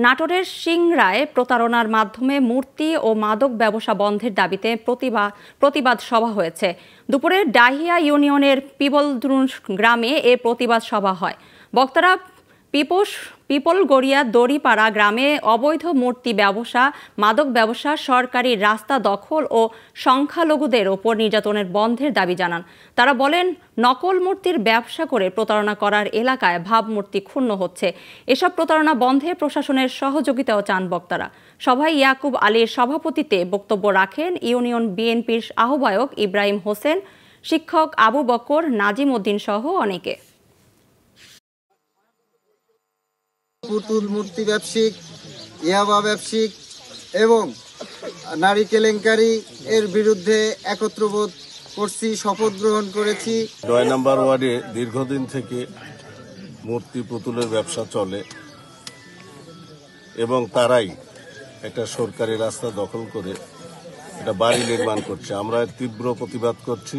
নাটোরের সিংড়ায় প্রতারণার মাধ্যমে মূর্তি ও মাদক ব্যবসা বন্ধের দাবিতে প্রতিবাদ সভা হয়েছে। দুপুরে ডাহিয়া ইউনিয়নের পিপলদ্রুন গ্রামে এ প্রতিবাদ সভা হয়। বক্তারা পিপলগড়িয়া দড়িপাড়া গ্রামে অবৈধ মূর্তি ব্যবসা, মাদক ব্যবসা, সরকারি রাস্তা দখল ও সংখ্যালঘুদের ওপর নির্যাতনের বন্ধের দাবি জানান। তারা বলেন, নকল মূর্তির ব্যবসা করে প্রতারণা করার এলাকায় ভাবমূর্তি ক্ষুণ্ণ হচ্ছে। এসব প্রতারণা বন্ধে প্রশাসনের সহযোগিতাও চান বক্তারা। সভায় ইয়াকুব আলীর সভাপতিত্বে বক্তব্য রাখেন ইউনিয়ন বিএনপির আহ্বায়ক ইব্রাহিম হোসেন, শিক্ষক আবু বকর, নাজিম উদ্দিন সহ অনেকে। পুতুল মূর্তি ব্যবসায়িক, ইয়াবা ব্যবসায়িক এবং নারী কেলেঙ্কারি এর বিরুদ্ধে একত্রবোধ করছি, শপথ গ্রহণ করেছি। ৯ নম্বর ওয়ার্ডে দীর্ঘদিন থেকে মূর্তি পুতুলের ব্যবসা চলে এবং তারাই একটা সরকারি রাস্তা দখল করে একটা বাড়ি নির্মাণ করছে। আমরা তীব্র প্রতিবাদ করছি।